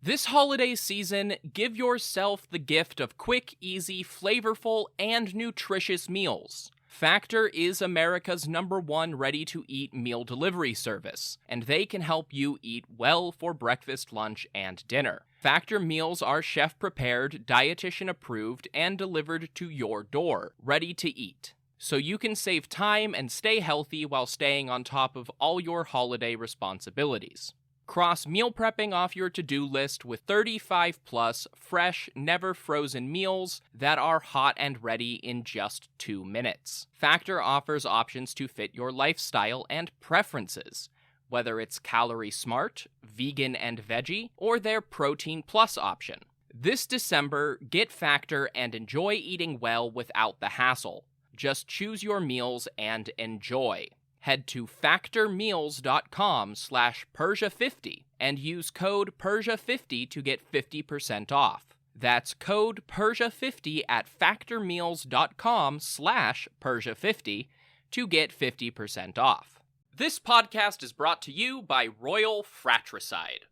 This holiday season, give yourself the gift of quick, easy, flavorful, and nutritious meals. Factor is America's #1 ready-to-eat meal delivery service, and they can help you eat well for breakfast, lunch, and dinner. Factor meals are chef-prepared, dietitian-approved, and delivered to your door, ready to eat. So you can save time and stay healthy while staying on top of all your holiday responsibilities. Cross meal prepping off your to-do list with 35-plus fresh, never-frozen meals that are hot and ready in just 2 minutes. Factor offers options to fit your lifestyle and preferences, whether it's calorie smart, vegan and veggie, or their protein plus option. This December, get Factor and enjoy eating well without the hassle. Just choose your meals and enjoy. Head to factormeals.com/Persia50 and use code Persia50 to get 50% off. That's code Persia50 at factormeals.com/Persia50 to get 50% off. This podcast is brought to you by Royal Fratricide.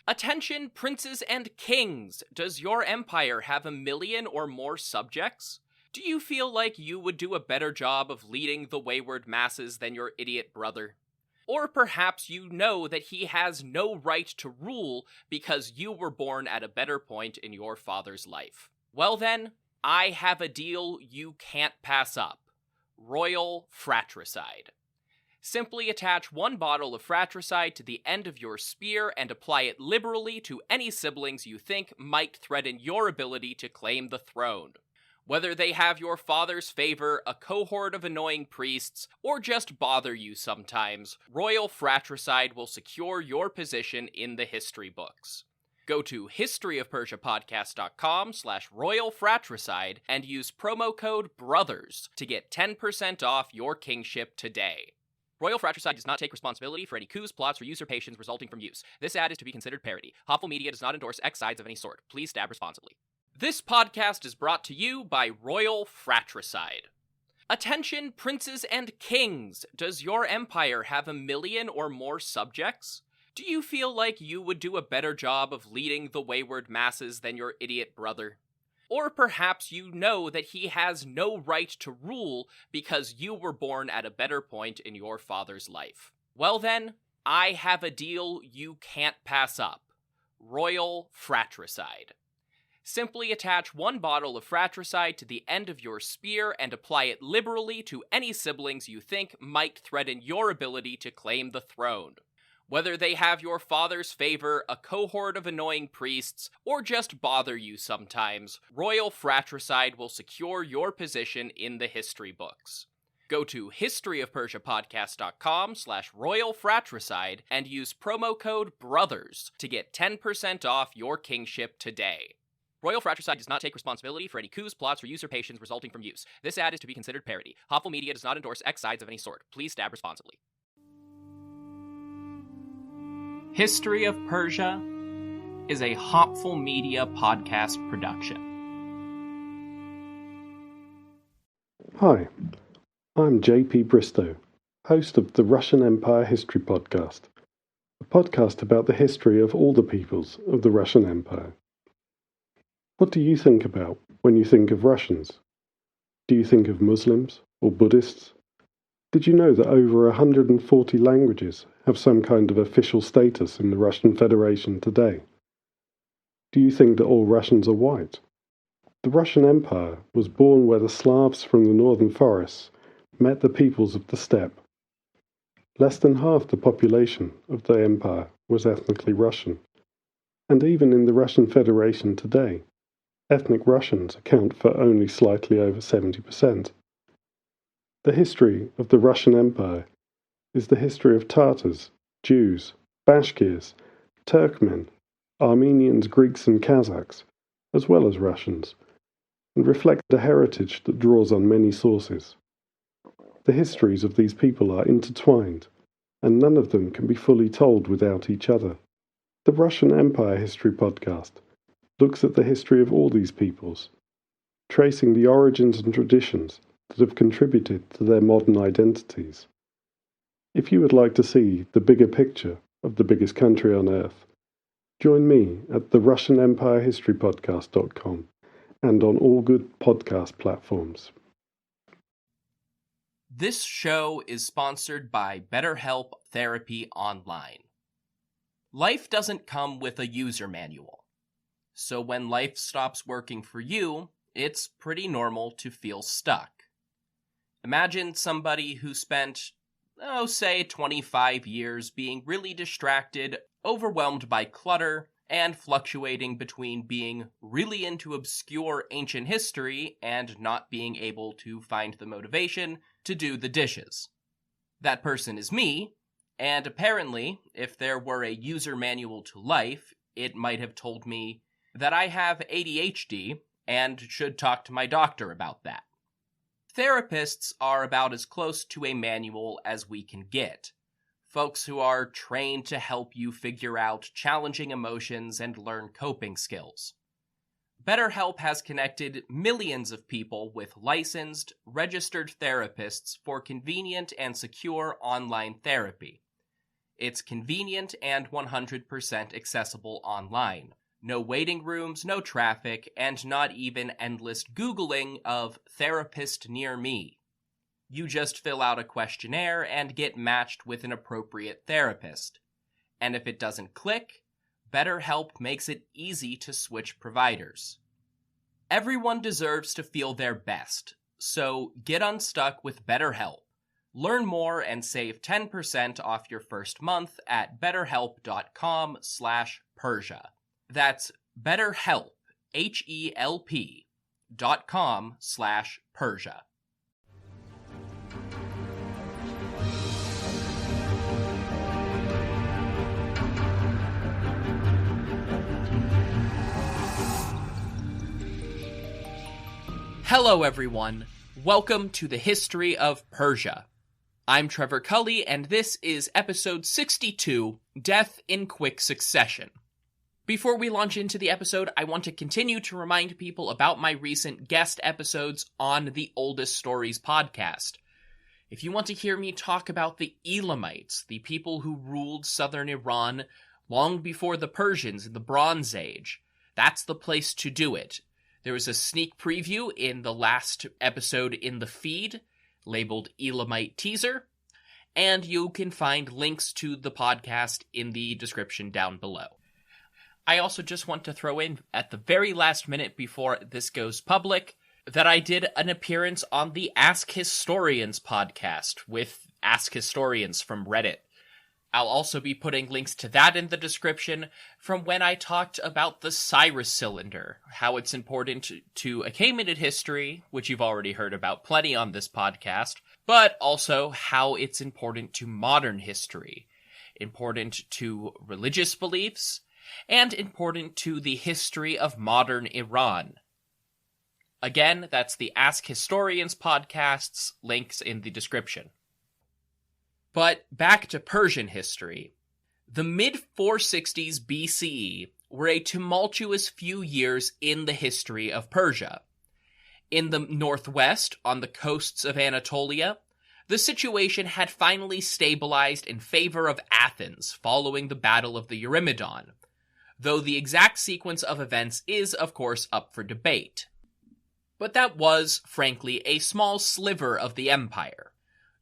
Attention, princes and kings! Does your empire have 1 million or more subjects? Do you feel like you would do a better job of leading the wayward masses than your idiot brother? Or perhaps you know that he has no right to rule because you were born at a better point in your father's life. Well then, I have a deal you can't pass up. Royal Fratricide. Simply attach 1 bottle of fratricide to the end of your spear and apply it liberally to any siblings you think might threaten your ability to claim the throne. Whether they have your father's favor, a cohort of annoying priests, or just bother you sometimes, Royal Fratricide will secure your position in the history books. Go to historyofpersiapodcast.com/Royal Fratricide and use promo code BROTHERS to get 10% off your kingship today. Royal Fratricide does not take responsibility for any coups, plots, or usurpations resulting from use. This ad is to be considered parody. Hopful Media does not endorse X sides of any sort. Please stab responsibly. This podcast is brought to you by Royal Fratricide. Attention, princes and kings! Does your empire have 1 million or more subjects? Do you feel like you would do a better job of leading the wayward masses than your idiot brother? Or perhaps you know that he has no right to rule because you were born at a better point in your father's life. Well then, I have a deal you can't pass up. Royal Fratricide. Simply attach 1 bottle of fratricide to the end of your spear and apply it liberally to any siblings you think might threaten your ability to claim the throne. Whether they have your father's favor, a cohort of annoying priests, or just bother you sometimes, Royal Fratricide will secure your position in the history books. Go to historyofpersiapodcast.com/Royal Fratricide and use promo code BROTHERS to get 10% off your kingship today. Royal Fratricide does not take responsibility for any coups, plots, or usurpations resulting from use. This ad is to be considered parody. Hopful Media does not endorse X sides of any sort. Please stab responsibly. History of Persia is a Hopful Media podcast production. Hi, I'm JP Bristow, host of the Russian Empire History Podcast, a podcast about the history of all the peoples of the Russian Empire. What do you think about when you think of Russians? Do you think of Muslims or Buddhists? Did you know that over 140 languages have some kind of official status in the Russian Federation today? Do you think that all Russians are white? The Russian Empire was born where the Slavs from the northern forests met the peoples of the steppe. Less than half the population of the empire was ethnically Russian, and even in the Russian Federation today, ethnic Russians account for only slightly over 70%. The history of the Russian Empire is the history of Tatars, Jews, Bashkirs, Turkmen, Armenians, Greeks and Kazakhs, as well as Russians, and reflects a heritage that draws on many sources. The histories of these people are intertwined, and none of them can be fully told without each other. The Russian Empire History Podcast looks at the history of all these peoples, tracing the origins and traditions that have contributed to their modern identities. If you would like to see the bigger picture of the biggest country on earth, Join me at the RussianEmpireHistoryPodcast.com and on all good podcast platforms. This show is sponsored by BetterHelp Therapy Online. Life doesn't come with a user manual. So when life stops working for you, it's pretty normal to feel stuck. Imagine somebody who spent, say 25 years being really distracted, overwhelmed by clutter, and fluctuating between being really into obscure ancient history and not being able to find the motivation to do the dishes. That person is me, and apparently, if there were a user manual to life, it might have told me that I have ADHD and should talk to my doctor about that. Therapists are about as close to a manual as we can get. Folks who are trained to help you figure out challenging emotions and learn coping skills. BetterHelp has connected millions of people with licensed, registered therapists for convenient and secure online therapy. It's convenient and 100% accessible online. No waiting rooms, no traffic, and not even endless Googling of therapist near me. You just fill out a questionnaire and get matched with an appropriate therapist. And if it doesn't click, BetterHelp makes it easy to switch providers. Everyone deserves to feel their best, so get unstuck with BetterHelp. Learn more and save 10% off your first month at betterhelp.com/Persia. That's BetterHelp, HELP.com/Persia. Hello everyone, welcome to the History of Persia. I'm Trevor Cully, and this is episode 62, Death in Quick Succession. Before we launch into the episode, I want to continue to remind people about my recent guest episodes on the Oldest Stories podcast. If you want to hear me talk about the Elamites, the people who ruled southern Iran long before the Persians in the Bronze Age, that's the place to do it. There was a sneak preview in the last episode in the feed, labeled Elamite Teaser, and you can find links to the podcast in the description down below. I also just want to throw in, at the very last minute before this goes public, that I did an appearance on the Ask Historians podcast with Ask Historians from Reddit. I'll also be putting links to that in the description from when I talked about the Cyrus cylinder, how it's important to Achaemenid history, which you've already heard about plenty on this podcast, but also how it's important to modern history, important to religious beliefs, and important to the history of modern Iran. Again, that's the Ask Historians podcasts, links in the description. But back to Persian history. The mid-460s BCE were a tumultuous few years in the history of Persia. In the northwest, on the coasts of Anatolia, the situation had finally stabilized in favor of Athens following the Battle of the Eurymedon, though the exact sequence of events is, of course, up for debate. But that was, frankly, a small sliver of the empire.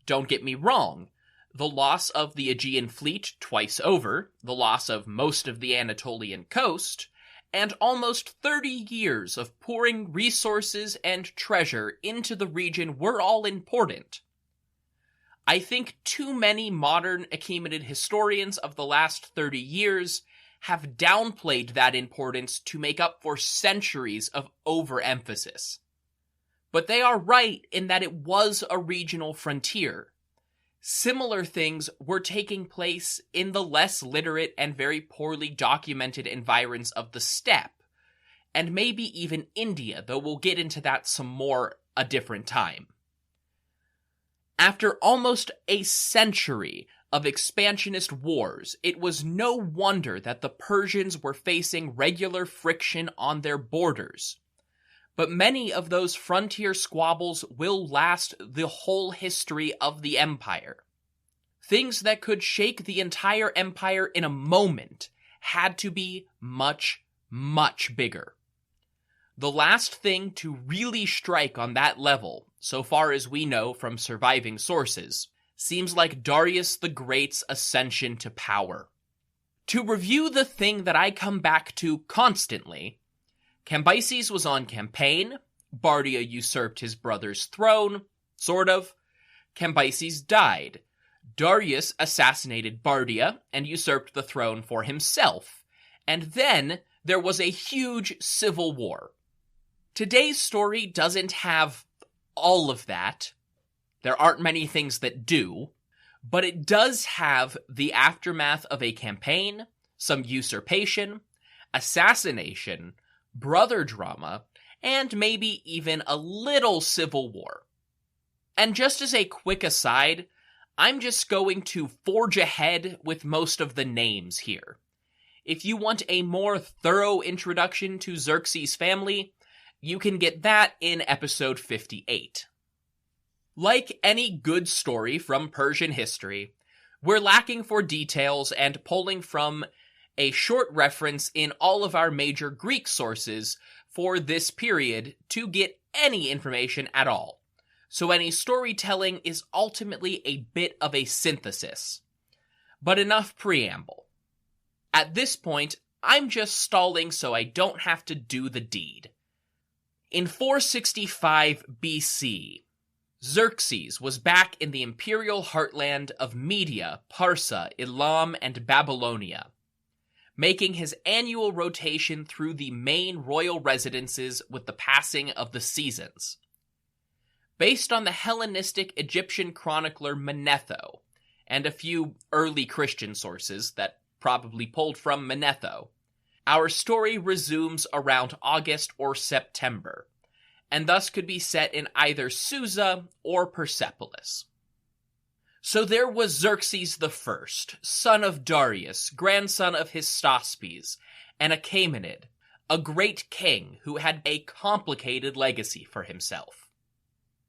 Don't get me wrong, the loss of the Aegean fleet twice over, the loss of most of the Anatolian coast, and almost 30 years of pouring resources and treasure into the region were all important. I think too many modern Achaemenid historians of the last 30 years have downplayed that importance to make up for centuries of overemphasis. But they are right in that it was a regional frontier. Similar things were taking place in the less literate and very poorly documented environs of the steppe, and maybe even India, though we'll get into that some more a different time. After almost a century of expansionist wars, it was no wonder that the Persians were facing regular friction on their borders. But many of those frontier squabbles will last the whole history of the empire. Things that could shake the entire empire in a moment had to be much, much bigger. The last thing to really strike on that level, so far as we know from surviving sources, seems like Darius the Great's ascension to power. To review the thing that I come back to constantly, Cambyses was on campaign, Bardia usurped his brother's throne, sort of. Cambyses died. Darius assassinated Bardia and usurped the throne for himself. And then there was a huge civil war. Today's story doesn't have all of that. There aren't many things that do, but it does have the aftermath of a campaign, some usurpation, assassination, brother drama, and maybe even a little civil war. And just as a quick aside, I'm just going to forge ahead with most of the names here. If you want a more thorough introduction to Xerxes' family, you can get that in episode 58. Like any good story from Persian history, we're lacking for details and pulling from a short reference in all of our major Greek sources for this period to get any information at all. So any storytelling is ultimately a bit of a synthesis. But enough preamble. At this point, I'm just stalling so I don't have to do the deed. In 465 BC, Xerxes was back in the imperial heartland of Media, Parsa, Elam, and Babylonia, making his annual rotation through the main royal residences with the passing of the seasons. Based on the Hellenistic Egyptian chronicler Manetho, and a few early Christian sources that probably pulled from Manetho, our story resumes around August or September, and thus could be set in either Susa or Persepolis. So there was Xerxes I, son of Darius, grandson of Hystaspes, and Achaemenid, a great king who had a complicated legacy for himself.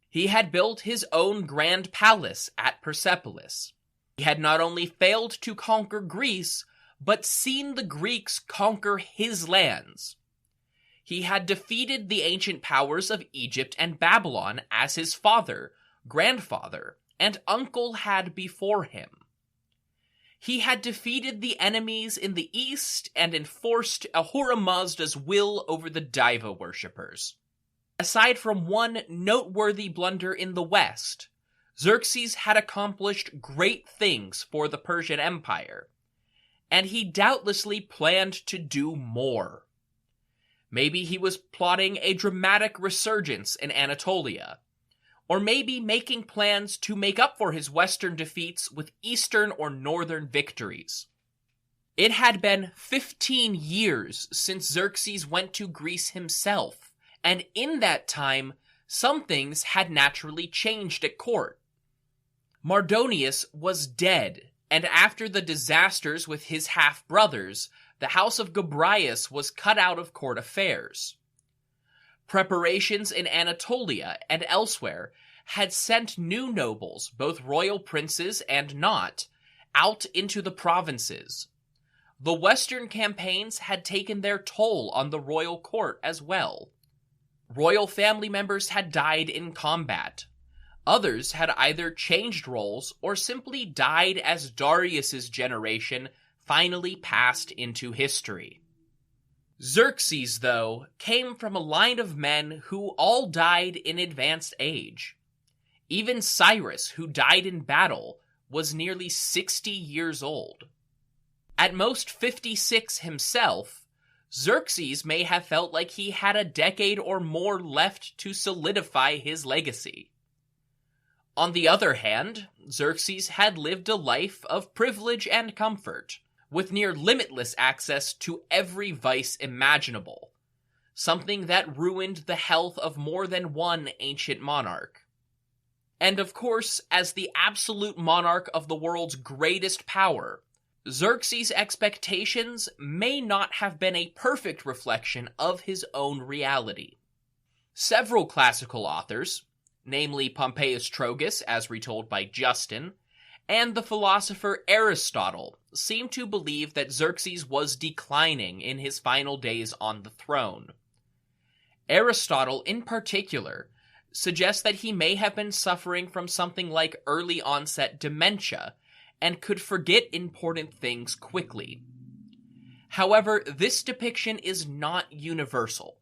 He had built his own grand palace at Persepolis. He had not only failed to conquer Greece, but seen the Greeks conquer his lands. He had defeated the ancient powers of Egypt and Babylon as his father, grandfather, and uncle had before him. He had defeated the enemies in the east and enforced Ahura Mazda's will over the Diva worshippers. Aside from one noteworthy blunder in the west, Xerxes had accomplished great things for the Persian Empire, and he doubtlessly planned to do more. Maybe he was plotting a dramatic resurgence in Anatolia, or maybe making plans to make up for his western defeats with eastern or northern victories. It had been 15 years since Xerxes went to Greece himself, and in that time, some things had naturally changed at court. Mardonius was dead, and after the disasters with his half-brothers, the house of Gobryas was cut out of court affairs. Preparations in Anatolia and elsewhere had sent new nobles, both royal princes and not, out into the provinces. The western campaigns had taken their toll on the royal court as well. Royal family members had died in combat. Others had either changed roles or simply died as Darius's generation finally passed into history. Xerxes, though, came from a line of men who all died in advanced age. Even Cyrus, who died in battle, was nearly 60 years old. At most 56 himself, Xerxes may have felt like he had a decade or more left to solidify his legacy. On the other hand, Xerxes had lived a life of privilege and comfort, with near limitless access to every vice imaginable, something that ruined the health of more than one ancient monarch. And of course, as the absolute monarch of the world's greatest power, Xerxes' expectations may not have been a perfect reflection of his own reality. Several classical authors, namely Pompeius Trogus as retold by Justin, and the philosopher Aristotle seem to believe that Xerxes was declining in his final days on the throne. Aristotle, in particular, suggests that he may have been suffering from something like early-onset dementia and could forget important things quickly. However, this depiction is not universal,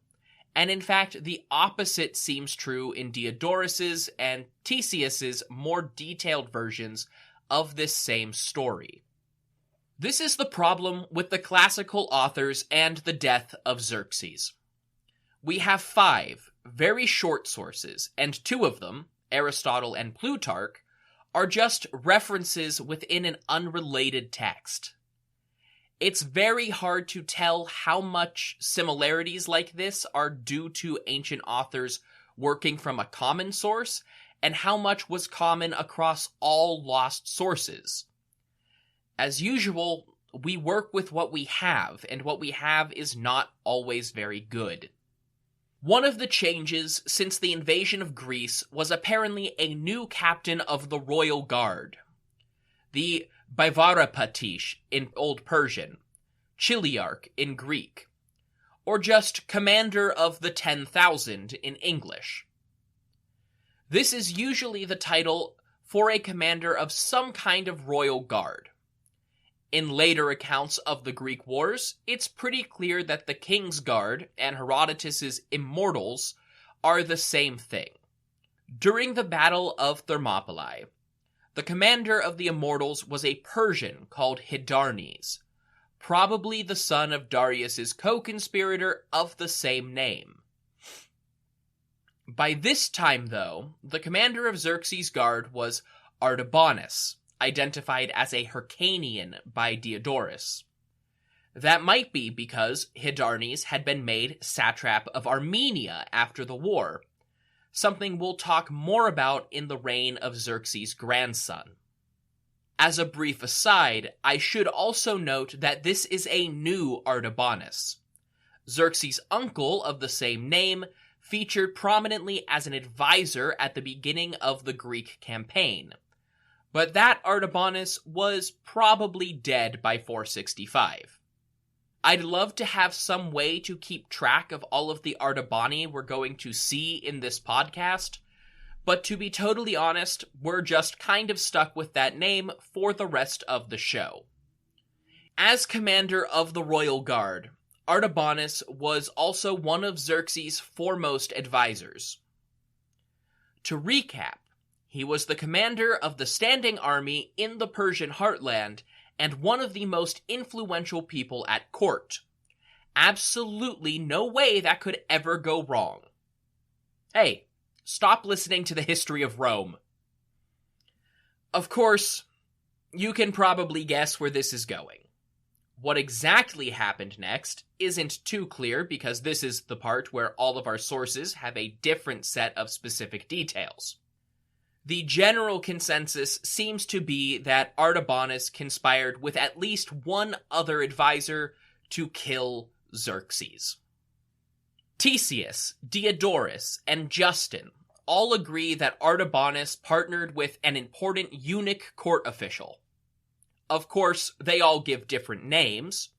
and in fact the opposite seems true in Diodorus's and Ctesias's more detailed versions of this same story. This is the problem with the classical authors and the death of Xerxes. We have 5 very short sources, and 2 of them, Aristotle and Plutarch, are just references within an unrelated text. It's very hard to tell how much similarities like this are due to ancient authors working from a common source, and how much was common across all lost sources. As usual, we work with what we have, and what we have is not always very good. One of the changes since the invasion of Greece was apparently a new captain of the royal guard. The Bivarapatish in Old Persian, Chiliarch in Greek, or just Commander of the 10,000 in English. This is usually the title for a commander of some kind of royal guard. In later accounts of the Greek wars, it's pretty clear that the King's Guard and Herodotus's Immortals are the same thing. During the Battle of Thermopylae, the commander of the Immortals was a Persian called Hydarnes, probably the son of Darius's co-conspirator of the same name. By this time, though, the commander of Xerxes' guard was Artabanus, identified as a Hyrcanian by Diodorus. That might be because Hydarnes had been made satrap of Armenia after the war, something we'll talk more about in the reign of Xerxes' grandson. As a brief aside, I should also note that this is a new Artabanus. Xerxes' uncle of the same name featured prominently as an advisor at the beginning of the Greek campaign, but that Artabanus was probably dead by 465. I'd love to have some way to keep track of all of the Artabani we're going to see in this podcast, but to be totally honest, we're just kind of stuck with that name for the rest of the show. As commander of the royal guard, Artabanus was also one of Xerxes' foremost advisors. To recap, he was the commander of the standing army in the Persian heartland and one of the most influential people at court. Absolutely no way that could ever go wrong. Hey, stop listening to the history of Rome. Of course, you can probably guess where this is going. What exactly happened next isn't too clear because this is the part where all of our sources have a different set of specific details. The general consensus seems to be that Artabanus conspired with at least one other advisor to kill Xerxes. Ctesias, Diodorus, and Justin all agree that Artabanus partnered with an important eunuch court official. Of course, they all give different names.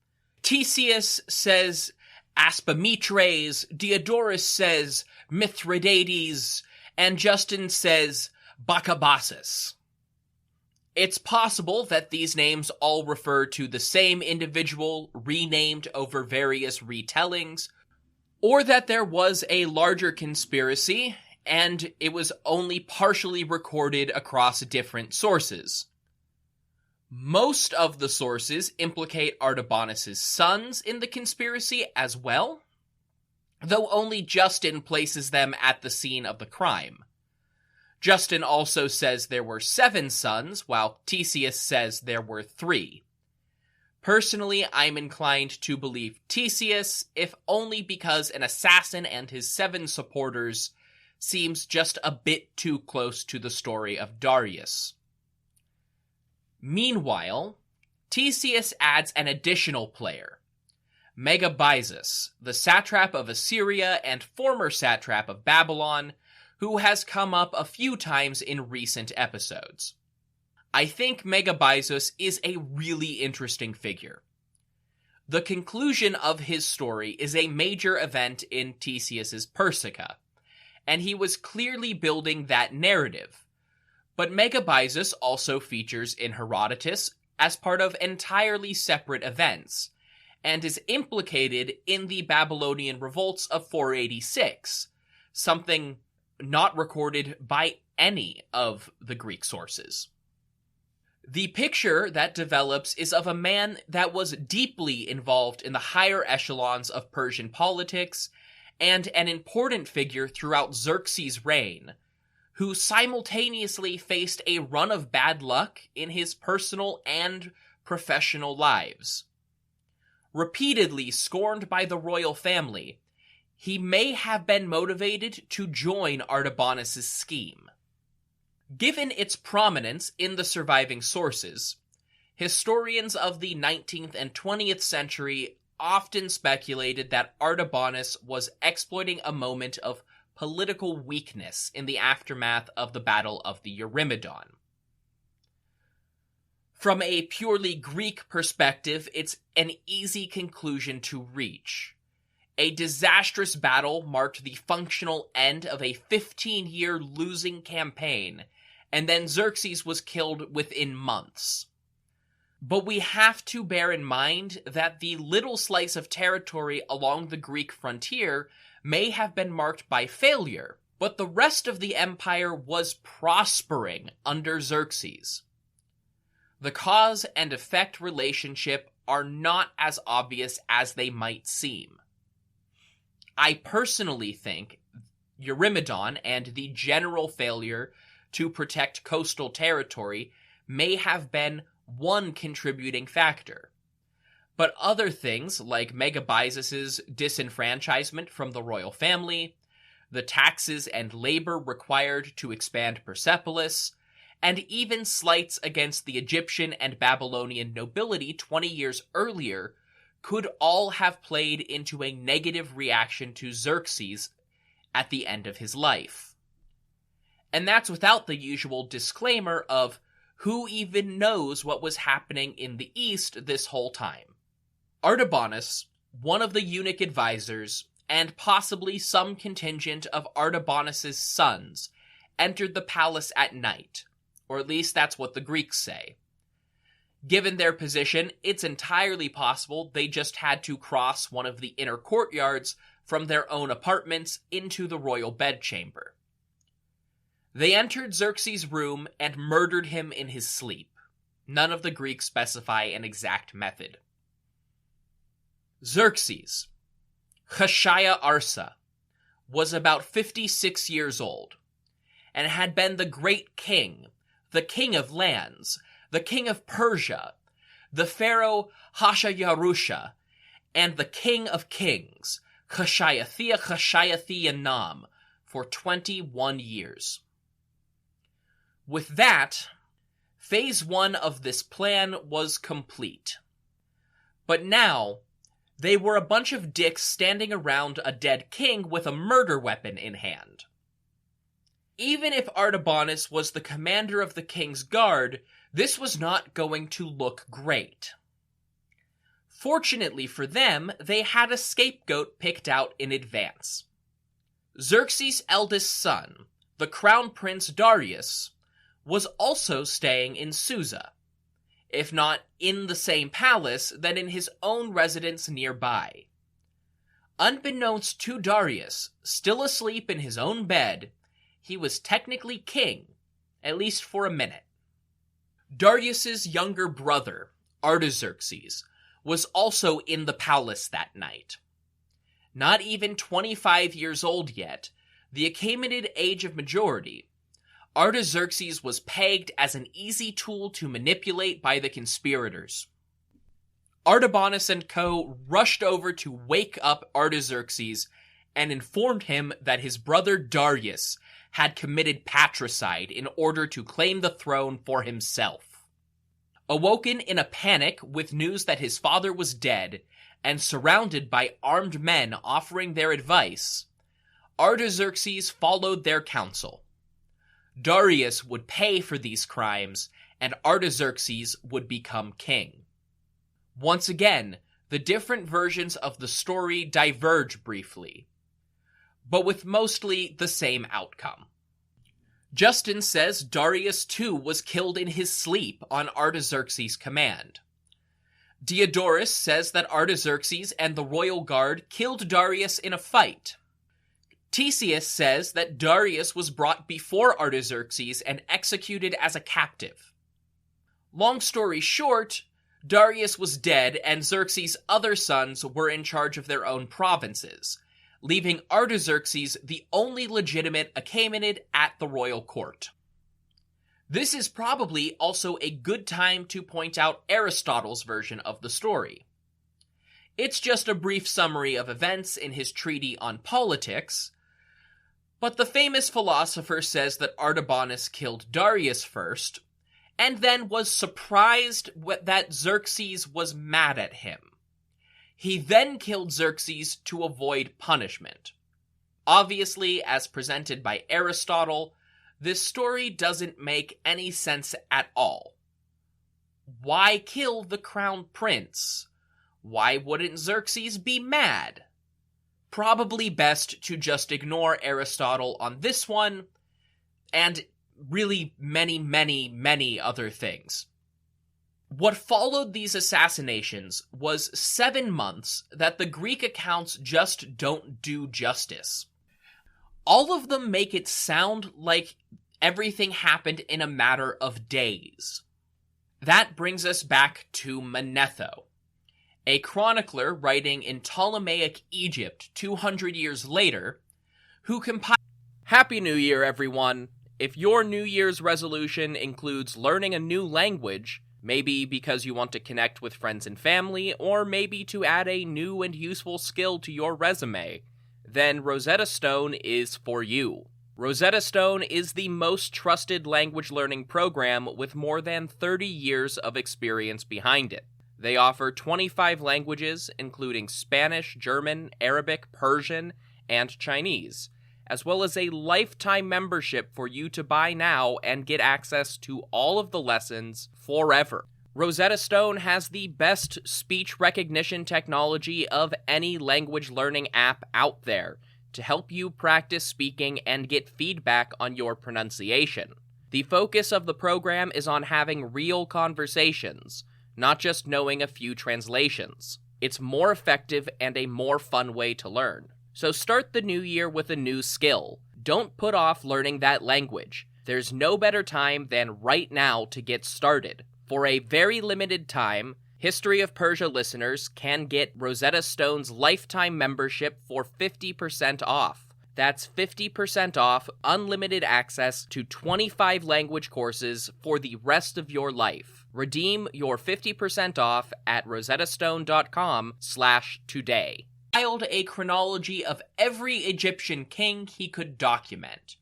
Ctesias says Aspametres, Diodorus says Mithridates, and Justin says Bacabasus. It's possible that these names all refer to the same individual renamed over various retellings, or that there was a larger conspiracy and it was only partially recorded across different sources. Most of the sources implicate Artabanus' sons in the conspiracy as well, though only Justin places them at the scene of the crime. Justin also says there were 7 sons, while Ctesias says there were 3. Personally, I'm inclined to believe Ctesias, if only because an assassin and his 7 supporters seems just a bit too close to the story of Darius. Meanwhile, Ctesias adds an additional player, Megabyzus, the satrap of Assyria and former satrap of Babylon, who has come up a few times in recent episodes. I think Megabyzus is a really interesting figure. The conclusion of his story is a major event in Theseus's Persica, and he was clearly building that narrative. But Megabyzus also features in Herodotus as part of entirely separate events, and is implicated in the Babylonian revolts of 486, something not recorded by any of the Greek sources. The picture that develops is of a man that was deeply involved in the higher echelons of Persian politics and an important figure throughout Xerxes' reign, who simultaneously faced a run of bad luck in his personal and professional lives. Repeatedly scorned by the royal family, he may have been motivated to join Artabanus' scheme. Given its prominence in the surviving sources, historians of the 19th and 20th century often speculated that Artabanus was exploiting a moment of political weakness in the aftermath of the Battle of the Eurymedon. From a purely Greek perspective, it's an easy conclusion to reach. A disastrous battle marked the functional end of a 15-year losing campaign, and then Xerxes was killed within months. But we have to bear in mind that the little slice of territory along the Greek frontier may have been marked by failure, but the rest of the empire was prospering under Xerxes. The cause and effect relationship are not as obvious as they might seem. I personally think Eurymedon and the general failure to protect coastal territory may have been one contributing factor. But other things, like Megabyzus' disenfranchisement from the royal family, the taxes and labor required to expand Persepolis, and even slights against the Egyptian and Babylonian nobility 20 years earlier, could all have played into a negative reaction to Xerxes at the end of his life. And that's without the usual disclaimer of who even knows what was happening in the East this whole time. Artabanus, one of the eunuch advisors, and possibly some contingent of Artabanus' sons, entered the palace at night, or at least that's what the Greeks say. Given their position, it's entirely possible they just had to cross one of the inner courtyards from their own apartments into the royal bedchamber. They entered Xerxes' room and murdered him in his sleep. None of the Greeks specify an exact method. Xerxes, Cheshire Arsa, was about 56 years old, and had been the great king, the king of lands, the king of Persia, the pharaoh Hashayarusha, and the king of kings, Cheshire Nam, for 21 years. With that, phase 1 of this plan was complete. But now, they were a bunch of dicks standing around a dead king with a murder weapon in hand. Even if Artabanus was the commander of the king's guard, this was not going to look great. Fortunately for them, they had a scapegoat picked out in advance. Xerxes' eldest son, the crown prince Darius, was also staying in Susa, if not in the same palace, then in his own residence nearby. Unbeknownst to Darius, still asleep in his own bed, he was technically king, at least for a minute. Darius's younger brother, Artaxerxes, was also in the palace that night. Not even 25 years old yet, the Achaemenid age of majority, Artaxerxes was pegged as an easy tool to manipulate by the conspirators. Artabanus and co. rushed over to wake up Artaxerxes and informed him that his brother Darius had committed patricide in order to claim the throne for himself. Awoken in a panic with news that his father was dead, and surrounded by armed men offering their advice, Artaxerxes followed their counsel. Darius would pay for these crimes, and Artaxerxes would become king. Once again, the different versions of the story diverge briefly, but with mostly the same outcome. Justin says Darius too was killed in his sleep on Artaxerxes' command. Diodorus says that Artaxerxes and the royal guard killed Darius in a fight. Ctesias says that Darius was brought before Artaxerxes and executed as a captive. Long story short, Darius was dead and Xerxes' other sons were in charge of their own provinces, leaving Artaxerxes the only legitimate Achaemenid at the royal court. This is probably also a good time to point out Aristotle's version of the story. It's just a brief summary of events in his treatise on politics, but the famous philosopher says that Artabanus killed Darius first, and then was surprised that Xerxes was mad at him. He then killed Xerxes to avoid punishment. Obviously, as presented by Aristotle, this story doesn't make any sense at all. Why kill the crown prince? Why wouldn't Xerxes be mad? Probably best to just ignore Aristotle on this one, and really many other things. What followed these assassinations was 7 months that the Greek accounts just don't do justice. All of them make it sound like everything happened in a matter of days. That brings us back to Manetho, a chronicler writing in Ptolemaic Egypt 200 years later, who compiled... Happy New Year, everyone! If your New Year's resolution includes learning a new language, maybe because you want to connect with friends and family, or maybe to add a new and useful skill to your resume, then Rosetta Stone is for you. Rosetta Stone is the most trusted language learning program with more than 30 years of experience behind it. They offer 25 languages, including Spanish, German, Arabic, Persian, and Chinese, as well as a lifetime membership for you to buy now and get access to all of the lessons forever. Rosetta Stone has the best speech recognition technology of any language learning app out there to help you practice speaking and get feedback on your pronunciation. The focus of the program is on having real conversations, not just knowing a few translations. It's more effective and a more fun way to learn. So start the new year with a new skill. Don't put off learning that language. There's no better time than right now to get started. For a very limited time, History of Persia listeners can get Rosetta Stone's lifetime membership for 50% off. That's 50% off unlimited access to 25 language courses for the rest of your life. Redeem your 50% off at rosettastone.com/today. Compiled a chronology of every Egyptian king he could document.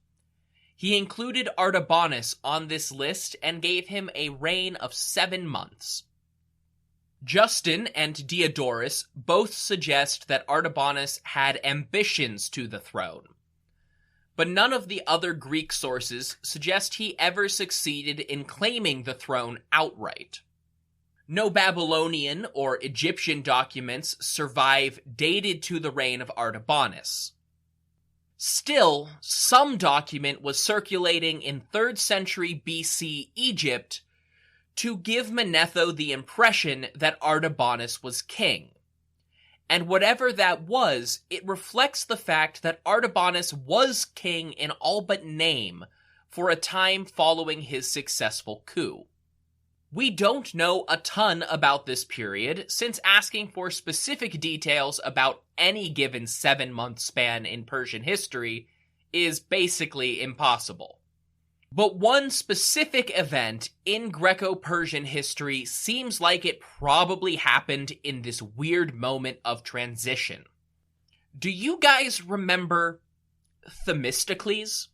He included Artabanus on this list and gave him a reign of 7 months. Justin and Diodorus both suggest that Artabanus had ambitions to the throne, but none of the other Greek sources suggest he ever succeeded in claiming the throne outright. No Babylonian or Egyptian documents survive dated to the reign of Artabanus. Still, some document was circulating in 3rd century BC Egypt to give Manetho the impression that Artabanus was king. And whatever that was, it reflects the fact that Artabanus was king in all but name for a time following his successful coup. We don't know a ton about this period, since asking for specific details about any given 7-month span in Persian history is basically impossible. But one specific event in Greco-Persian history seems like it probably happened in this weird moment of transition. Do you guys remember Themistocles?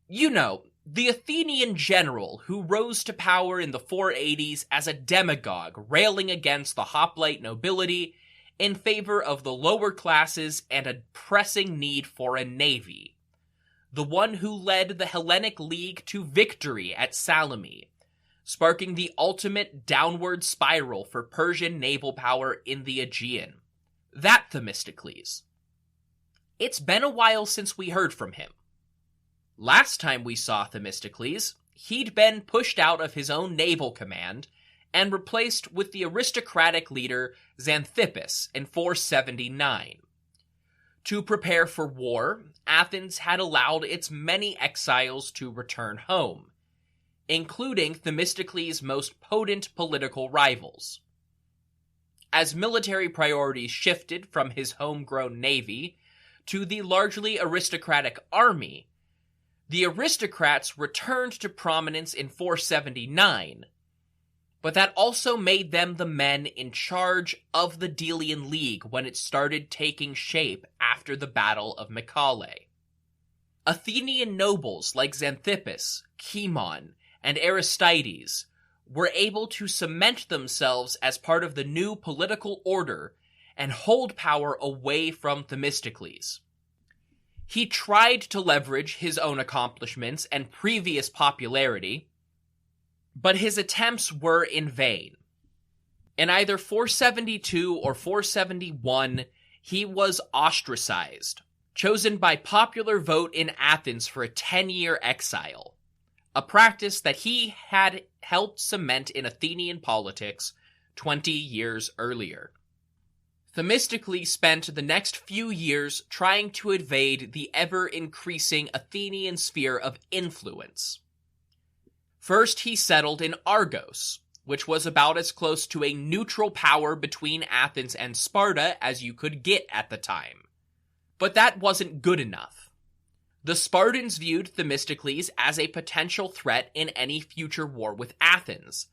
You know, the Athenian general who rose to power in the 480s as a demagogue, railing against the hoplite nobility in favor of the lower classes and a pressing need for a navy. The one who led the Hellenic League to victory at Salami, sparking the ultimate downward spiral for Persian naval power in the Aegean. That Themistocles. It's been a while since we heard from him. Last time we saw Themistocles, he'd been pushed out of his own naval command and replaced with the aristocratic leader Xanthippus in 479. To prepare for war, Athens had allowed its many exiles to return home, including Themistocles' most potent political rivals. As military priorities shifted from his homegrown navy to the largely aristocratic army, the aristocrats returned to prominence in 479, but that also made them the men in charge of the Delian League when it started taking shape after the Battle of Mycale. Athenian nobles like Xanthippus, Cimon, and Aristides were able to cement themselves as part of the new political order and hold power away from Themistocles. He tried to leverage his own accomplishments and previous popularity, but his attempts were in vain. In either 472 or 471, he was ostracized, chosen by popular vote in Athens for a 10-year exile, a practice that he had helped cement in Athenian politics 20 years earlier. Themistocles spent the next few years trying to evade the ever-increasing Athenian sphere of influence. First, he settled in Argos, which was about as close to a neutral power between Athens and Sparta as you could get at the time. But that wasn't good enough. The Spartans viewed Themistocles as a potential threat in any future war with Athens,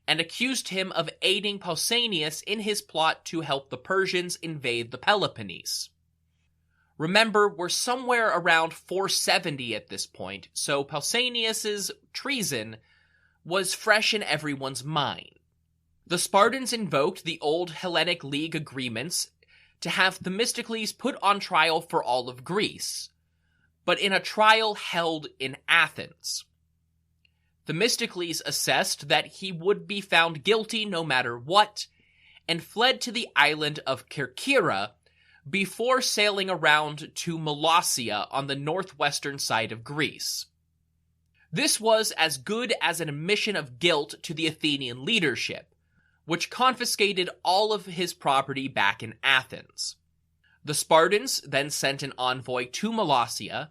and accused him of aiding Pausanias in his plot to help the Persians invade the Peloponnese. Remember, we're somewhere around 470 at this point, so Pausanias' treason was fresh in everyone's mind. The Spartans invoked the old Hellenic League agreements to have Themistocles put on trial for all of Greece, but in a trial held in Athens. Themistocles assessed that he would be found guilty no matter what, and fled to the island of Kerkyra before sailing around to Molossia on the northwestern side of Greece. This was as good as an admission of guilt to the Athenian leadership, which confiscated all of his property back in Athens. The Spartans then sent an envoy to Molossia,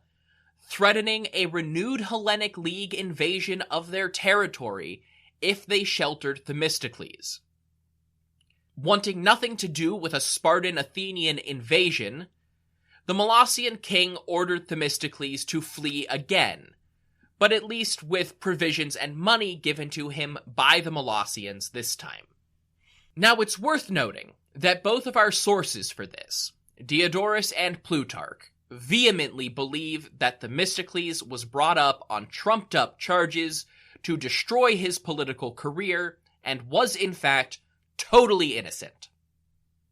threatening a renewed Hellenic League invasion of their territory if they sheltered Themistocles. Wanting nothing to do with a Spartan-Athenian invasion, the Molossian king ordered Themistocles to flee again, but at least with provisions and money given to him by the Molossians this time. Now it's worth noting that both of our sources for this, Diodorus and Plutarch, vehemently believe that Themistocles was brought up on trumped-up charges to destroy his political career and was, in fact, totally innocent.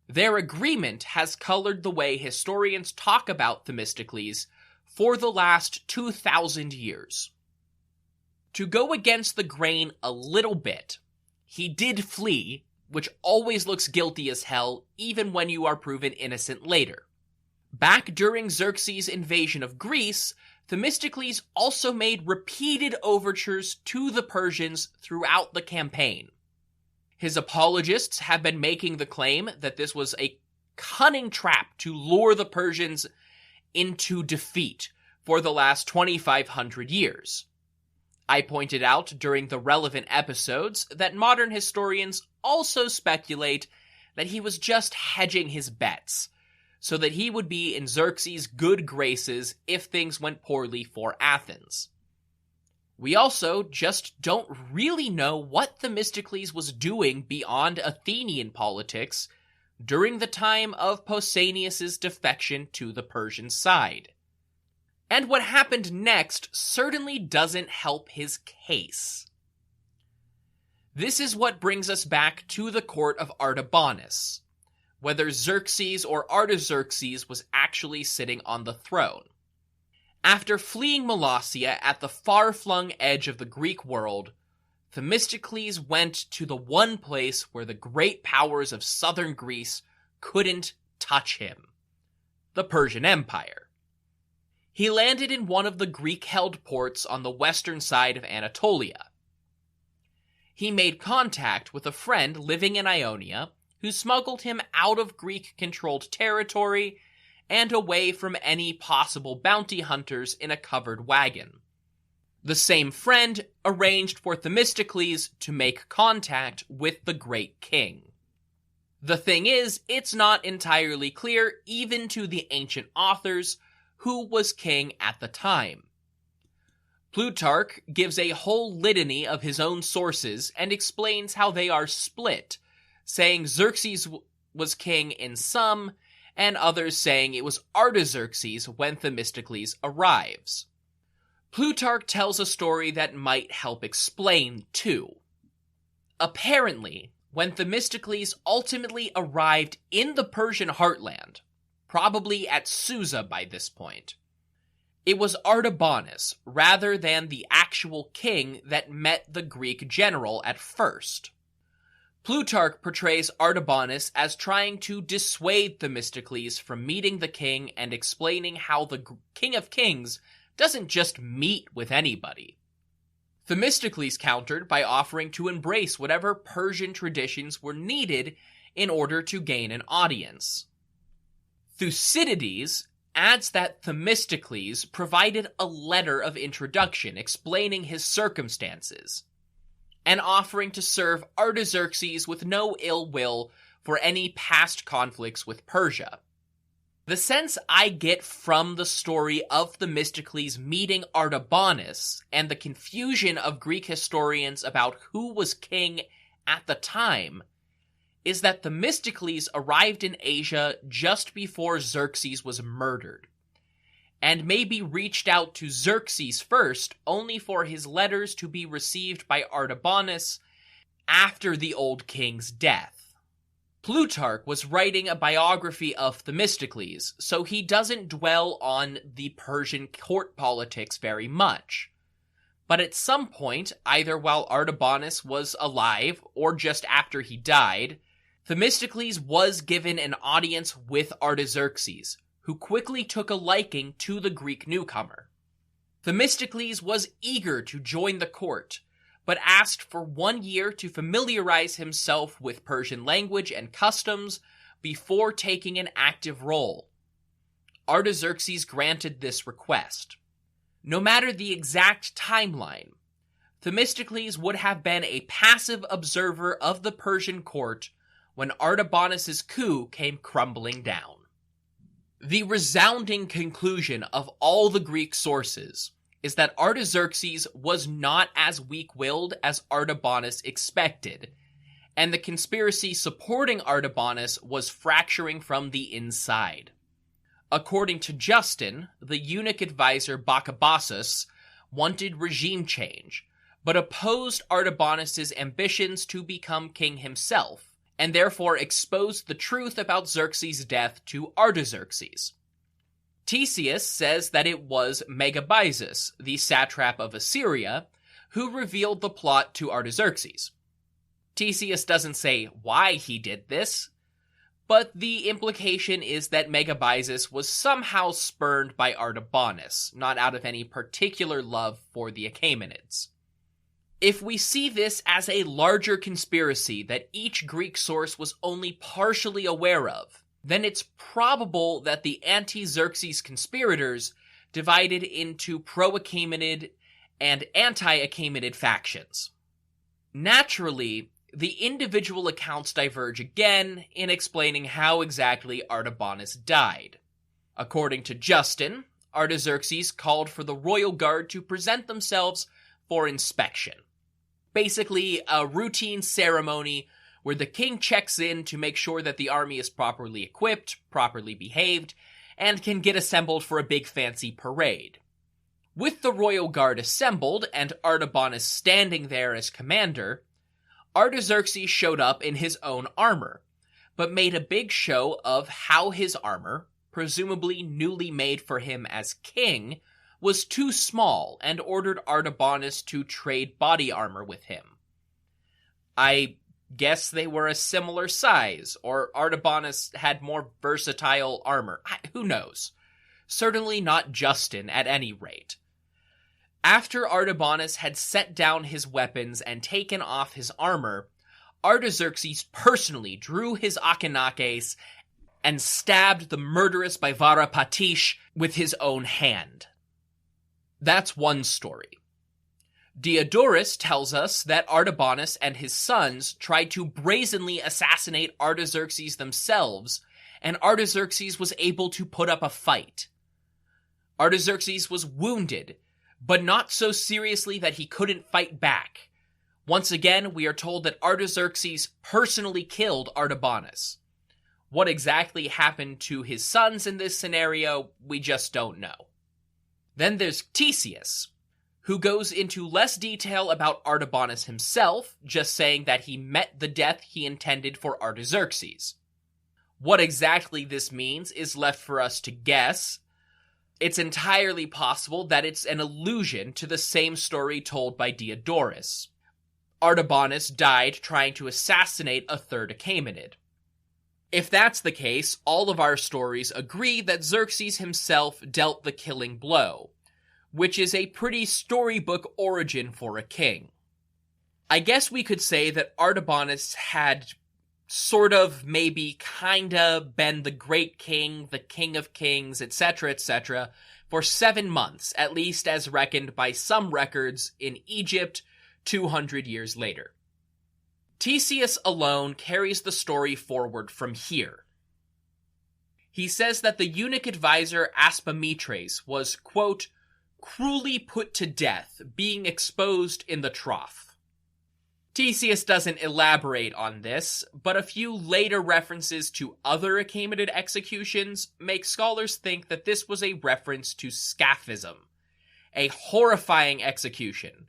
Their agreement has colored the way historians talk about Themistocles for the last 2,000 years. To go against the grain a little bit, he did flee, which always looks guilty as hell even when you are proven innocent later. Back during Xerxes' invasion of Greece, Themistocles also made repeated overtures to the Persians throughout the campaign. His apologists have been making the claim that this was a cunning trap to lure the Persians into defeat for the last 2,500 years. I pointed out during the relevant episodes that modern historians also speculate that he was just hedging his bets, so that he would be in Xerxes' good graces if things went poorly for Athens. We also just don't really know what Themistocles was doing beyond Athenian politics during the time of Pausanias' defection to the Persian side. And what happened next certainly doesn't help his case. This is what brings us back to the court of Artabanus, whether Xerxes or Artaxerxes was actually sitting on the throne. After fleeing Molossia at the far-flung edge of the Greek world, Themistocles went to the one place where the great powers of southern Greece couldn't touch him: the Persian Empire. He landed in one of the Greek-held ports on the western side of Anatolia. He made contact with a friend living in Ionia who smuggled him out of Greek-controlled territory and away from any possible bounty hunters in a covered wagon. The same friend arranged for Themistocles to make contact with the great king. The thing is, it's not entirely clear, even to the ancient authors, who was king at the time. Plutarch gives a whole litany of his own sources and explains how they are split, saying Xerxes was king in some, and others saying it was Artaxerxes when Themistocles arrives. Plutarch tells a story that might help explain, too. Apparently, when Themistocles ultimately arrived in the Persian heartland, probably at Susa by this point, it was Artabanus, rather than the actual king, that met the Greek general at first. Plutarch portrays Artabanus as trying to dissuade Themistocles from meeting the king and explaining how the King of Kings doesn't just meet with anybody. Themistocles countered by offering to embrace whatever Persian traditions were needed in order to gain an audience. Thucydides adds that Themistocles provided a letter of introduction explaining his circumstances, and offering to serve Artaxerxes with no ill will for any past conflicts with Persia. The sense I get from the story of Themistocles meeting Artabanus and the confusion of Greek historians about who was king at the time is that Themistocles arrived in Asia just before Xerxes was murdered, and maybe reached out to Xerxes first only for his letters to be received by Artabanus after the old king's death. Plutarch was writing a biography of Themistocles, so he doesn't dwell on the Persian court politics very much. But at some point, either while Artabanus was alive or just after he died, Themistocles was given an audience with Artaxerxes, who quickly took a liking to the Greek newcomer. Themistocles was eager to join the court, but asked for 1 year to familiarize himself with Persian language and customs before taking an active role. Artaxerxes granted this request. No matter the exact timeline, Themistocles would have been a passive observer of the Persian court when Artabanus's coup came crumbling down. The resounding conclusion of all the Greek sources is that Artaxerxes was not as weak-willed as Artabanus expected, and the conspiracy supporting Artabanus was fracturing from the inside. According to Justin, the eunuch advisor Bacabasus wanted regime change, but opposed Artabanus's ambitions to become king himself, and therefore exposed the truth about Xerxes' death to Artaxerxes. Ctesias says that it was Megabyzus, the satrap of Assyria, who revealed the plot to Artaxerxes. Ctesias doesn't say why he did this, but the implication is that Megabyzus was somehow spurned by Artabanus, not out of any particular love for the Achaemenids. If we see this as a larger conspiracy that each Greek source was only partially aware of, then it's probable that the anti-Xerxes conspirators divided into pro-Achaemenid and anti-Achaemenid factions. Naturally, the individual accounts diverge again in explaining how exactly Artabanus died. According to Justin, Artaxerxes called for the royal guard to present themselves for inspection. Basically, a routine ceremony where the king checks in to make sure that the army is properly equipped, properly behaved, and can get assembled for a big fancy parade. With the royal guard assembled and Artabanus standing there as commander, Artaxerxes showed up in his own armor, but made a big show of how his armor, presumably newly made for him as king, was too small and ordered Artabanus to trade body armor with him. I guess they were a similar size, or Artabanus had more versatile armor. Who knows? Certainly not Justin, at any rate. After Artabanus had set down his weapons and taken off his armor, Artaxerxes personally drew his Achaemenid and stabbed the murderous Baivara Patish with his own hand. That's one story. Diodorus tells us that Artabanus and his sons tried to brazenly assassinate Artaxerxes themselves, and Artaxerxes was able to put up a fight. Artaxerxes was wounded, but not so seriously that he couldn't fight back. Once again, we are told that Artaxerxes personally killed Artabanus. What exactly happened to his sons in this scenario, we just don't know. Then there's Theseus, who goes into less detail about Artabanus himself, just saying that he met the death he intended for Artaxerxes. What exactly this means is left for us to guess. It's entirely possible that it's an allusion to the same story told by Diodorus. Artabanus died trying to assassinate a third Achaemenid. If that's the case, all of our stories agree that Xerxes himself dealt the killing blow, which is a pretty storybook origin for a king. I guess we could say that Artabanus had sort of, maybe, kinda been the great king, the king of kings, etc., for 7 months, at least as reckoned by some records in Egypt 200 years later. Theseus alone carries the story forward from here. He says that the eunuch advisor Aspametres was, quote, cruelly put to death, being exposed in the trough. Theseus doesn't elaborate on this, but a few later references to other Achaemenid executions make scholars think that this was a reference to scaphism, a horrifying execution.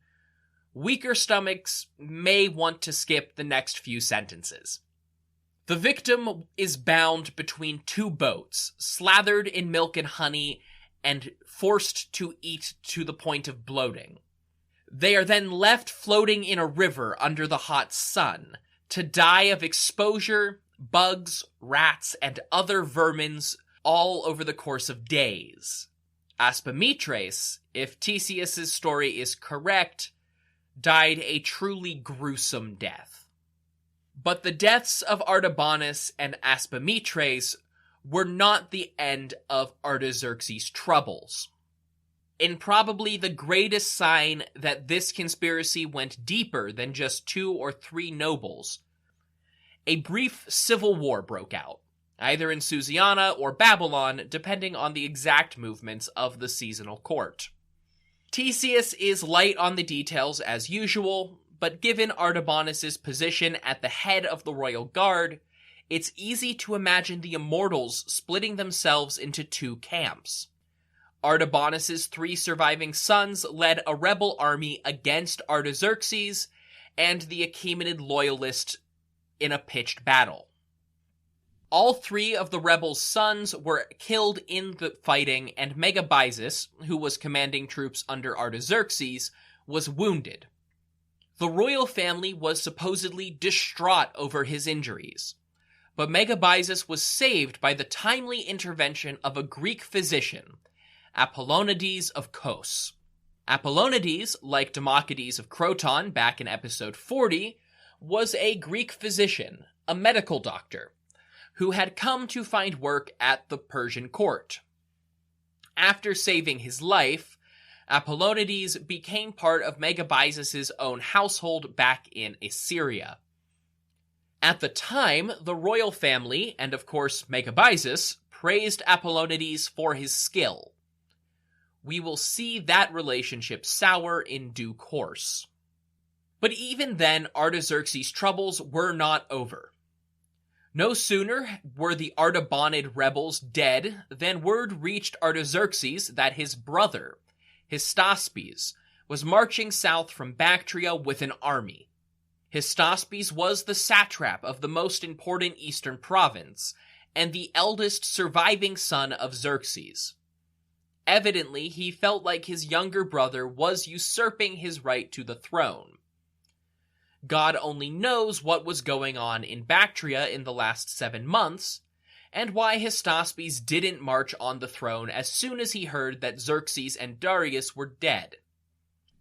Weaker stomachs may want to skip the next few sentences. The victim is bound between 2 boats, slathered in milk and honey, and forced to eat to the point of bloating. They are then left floating in a river under the hot sun, to die of exposure, bugs, rats, and other vermins all over the course of days. Aspametres, if Theseus's story is correct, died a truly gruesome death. But the deaths of Artabanus and Aspametres were not the end of Artaxerxes' troubles. In probably the greatest sign that this conspiracy went deeper than just 2 or 3 nobles, a brief civil war broke out, either in Susiana or Babylon, depending on the exact movements of the seasonal court. Theseus is light on the details as usual, but given Artabanus' position at the head of the royal guard, it's easy to imagine the immortals splitting themselves into 2 camps. Artabanus' 3 surviving sons led a rebel army against Artaxerxes and the Achaemenid loyalists in a pitched battle. All 3 of the rebels' sons were killed in the fighting, and Megabyzus, who was commanding troops under Artaxerxes, was wounded. The royal family was supposedly distraught over his injuries, but Megabyzus was saved by the timely intervention of a Greek physician, Apollonides of Kos. Apollonides, like Democritus of Croton back in episode 40, was a Greek physician, a medical doctor, who had come to find work at the Persian court. After saving his life, Apollonides became part of Megabyzus' own household back in Assyria. At the time, the royal family, and of course Megabyzus, praised Apollonides for his skill. We will see that relationship sour in due course. But even then, Artaxerxes' troubles were not over. No sooner were the Artabanid rebels dead than word reached Artaxerxes that his brother, Hystaspes, was marching south from Bactria with an army. Hystaspes was the satrap of the most important eastern province, and the eldest surviving son of Xerxes. Evidently, he felt like his younger brother was usurping his right to the throne. God only knows what was going on in Bactria in the last 7 months, and why Hystaspes didn't march on the throne as soon as he heard that Xerxes and Darius were dead.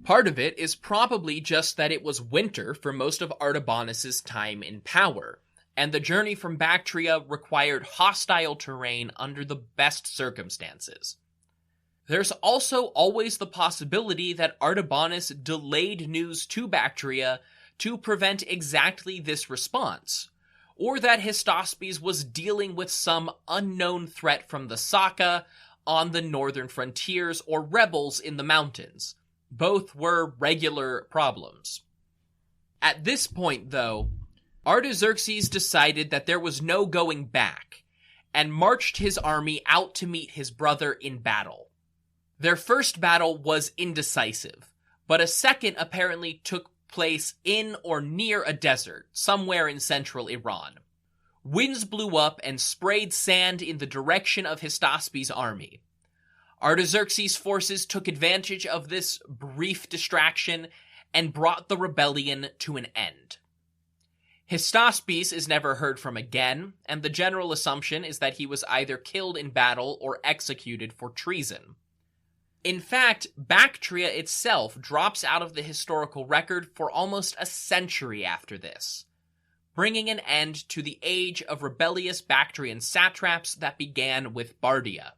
Part of it is probably just that it was winter for most of Artabanus's time in power, and the journey from Bactria required hostile terrain under the best circumstances. There's also always the possibility that Artabanus delayed news to Bactria to prevent exactly this response, or that Hystaspes was dealing with some unknown threat from the Saka on the northern frontiers or rebels in the mountains. Both were regular problems. At this point, though, Artaxerxes decided that there was no going back, and marched his army out to meet his brother in battle. Their first battle was indecisive, but a second apparently took place in or near a desert, somewhere in central Iran. Winds blew up and sprayed sand in the direction of Hystaspes' army. Artaxerxes' forces took advantage of this brief distraction and brought the rebellion to an end. Hystaspes is never heard from again, and the general assumption is that he was either killed in battle or executed for treason. In fact, Bactria itself drops out of the historical record for almost a century after this, bringing an end to the age of rebellious Bactrian satraps that began with Bardia.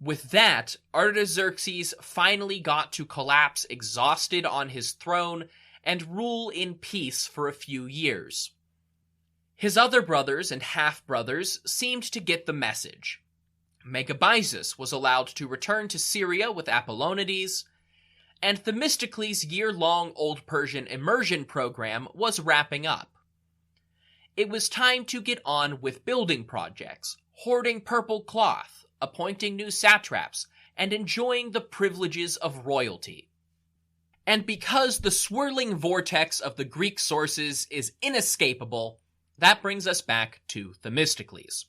With that, Artaxerxes finally got to collapse exhausted on his throne and rule in peace for a few years. His other brothers and half-brothers seemed to get the message. Megabyzus was allowed to return to Syria with Apollonides, and Themistocles' year-long Old Persian immersion program was wrapping up. It was time to get on with building projects, hoarding purple cloth, appointing new satraps, and enjoying the privileges of royalty. And because the swirling vortex of the Greek sources is inescapable, that brings us back to Themistocles.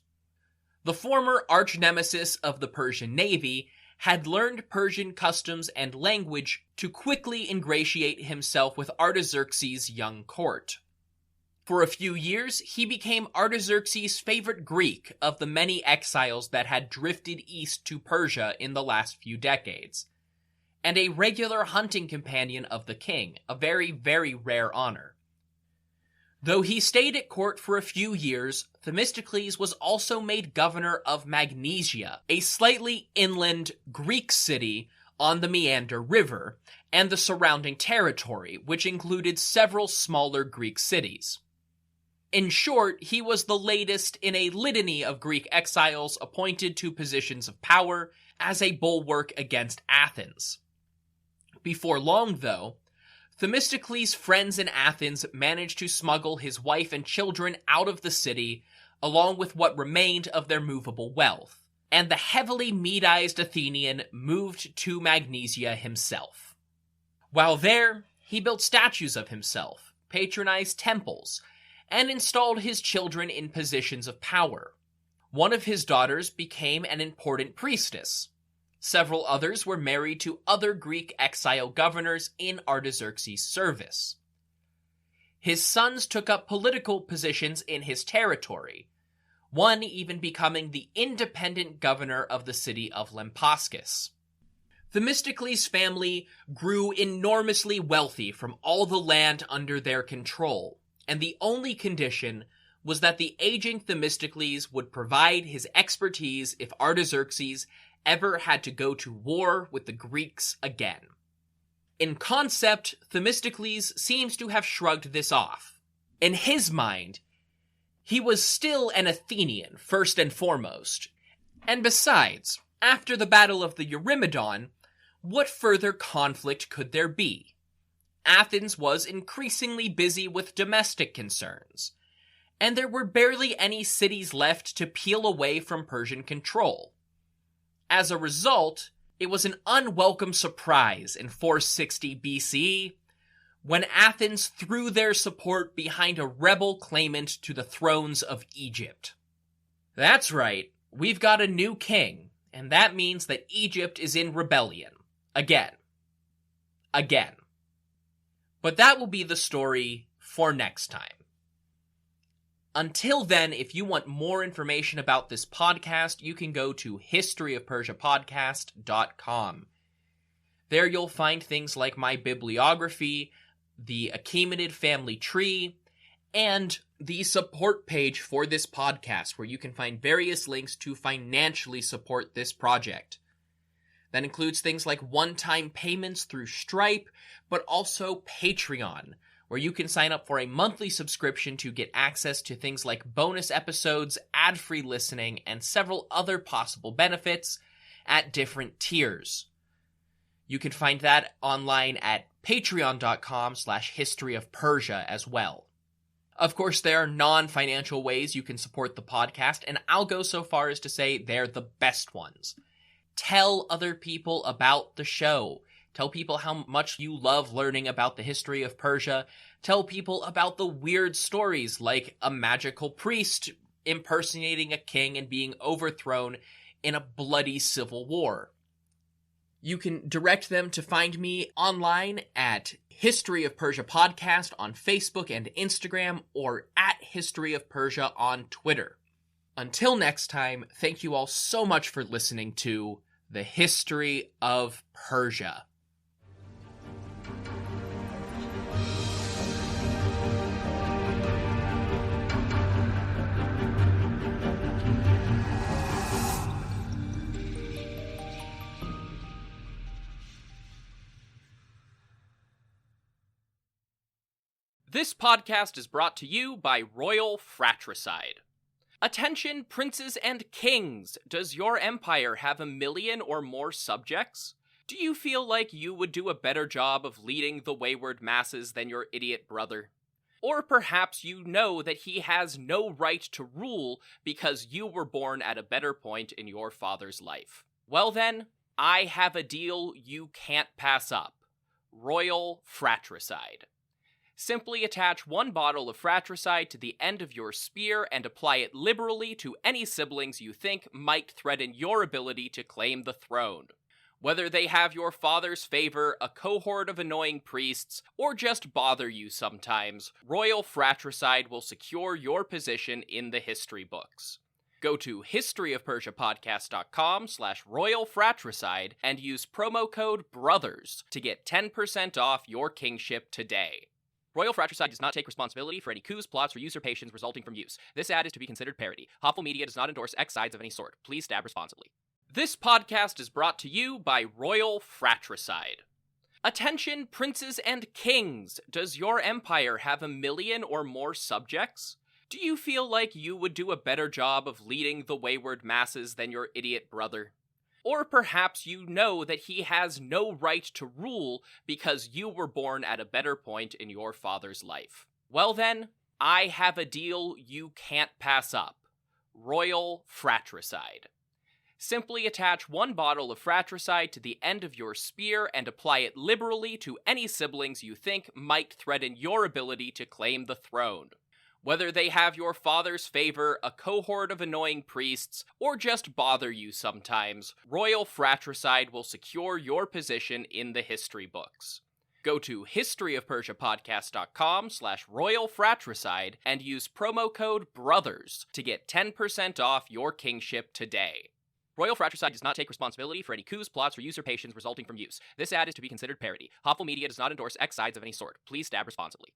The former arch-nemesis of the Persian navy had learned Persian customs and language to quickly ingratiate himself with Artaxerxes' young court. For a few years, he became Artaxerxes' favorite Greek of the many exiles that had drifted east to Persia in the last few decades, and a regular hunting companion of the king, a very, very rare honor. Though he stayed at court for a few years, Themistocles was also made governor of Magnesia, a slightly inland Greek city on the Meander River, and the surrounding territory, which included several smaller Greek cities. In short, he was the latest in a litany of Greek exiles appointed to positions of power as a bulwark against Athens. Before long, though, Themistocles' friends in Athens managed to smuggle his wife and children out of the city, along with what remained of their movable wealth, and the heavily Medized Athenian moved to Magnesia himself. While there, he built statues of himself, patronized temples, and installed his children in positions of power. One of his daughters became an important priestess. Several others were married to other Greek exile governors in Artaxerxes' service. His sons took up political positions in his territory, one even becoming the independent governor of the city of Lampascus. Themistocles' family grew enormously wealthy from all the land under their control, and the only condition was that the aging Themistocles would provide his expertise if Artaxerxes ever had to go to war with the Greeks again. In concept, Themistocles seems to have shrugged this off. In his mind, he was still an Athenian, first and foremost. And besides, after the Battle of the Eurymedon, what further conflict could there be? Athens was increasingly busy with domestic concerns, and there were barely any cities left to peel away from Persian control. As a result, it was an unwelcome surprise in 460 BCE when Athens threw their support behind a rebel claimant to the thrones of Egypt. That's right, we've got a new king, and that means that Egypt is in rebellion. Again. But that will be the story for next time. Until then, if you want more information about this podcast, you can go to historyofpersiapodcast.com. There you'll find things like my bibliography, the Achaemenid family tree, and the support page for this podcast, where you can find various links to financially support this project. That includes things like one-time payments through Stripe, but also Patreon, where you can sign up for a monthly subscription to get access to things like bonus episodes, ad-free listening, and several other possible benefits at different tiers. You can find that online at patreon.com/historyofpersia as well. Of course, there are non-financial ways you can support the podcast, and I'll go so far as to say they're the best ones. Tell other people about the show. Tell people how much you love learning about the history of Persia. Tell people about the weird stories like a magical priest impersonating a king and being overthrown in a bloody civil war. You can direct them to find me online at History of Persia Podcast on Facebook and Instagram, or at History of Persia on Twitter. Until next time, thank you all so much for listening to The History of Persia. This podcast is brought to you by Royal Fratricide. Attention, princes and kings! Does your empire have 1 million or more subjects? Do you feel like you would do a better job of leading the wayward masses than your idiot brother? Or perhaps you know that he has no right to rule because you were born at a better point in your father's life. Well then, I have a deal you can't pass up. Royal Fratricide. Simply attach 1 bottle of fratricide to the end of your spear and apply it liberally to any siblings you think might threaten your ability to claim the throne. Whether they have your father's favor, a cohort of annoying priests, or just bother you sometimes, Royal Fratricide will secure your position in the history books. Go to historyofpersiapodcast.com/Royal Fratricide and use promo code BROTHERS to get 10% off your kingship today. Royal Fratricide does not take responsibility for any coups, plots, or usurpations resulting from use. This ad is to be considered parody. Hopeful Media does not endorse X sides of any sort. Please stab responsibly. This podcast is brought to you by Royal Fratricide. Attention, princes and kings! Does your empire have 1 million or more subjects? Do you feel like you would do a better job of leading the wayward masses than your idiot brother? Or perhaps you know that he has no right to rule because you were born at a better point in your father's life. Well then, I have a deal you can't pass up. Royal Fratricide. Simply attach 1 bottle of fratricide to the end of your spear and apply it liberally to any siblings you think might threaten your ability to claim the throne. Whether they have your father's favor, a cohort of annoying priests, or just bother you sometimes, Royal Fratricide will secure your position in the history books. Go to historyofpersiapodcast.com/Royal Fratricide and use promo code BROTHERS to get 10% off your kingship today. Royal Fratricide does not take responsibility for any coups, plots, or usurpations resulting from use. This ad is to be considered parody. Hopeful Media does not endorse X sides of any sort. Please stab responsibly.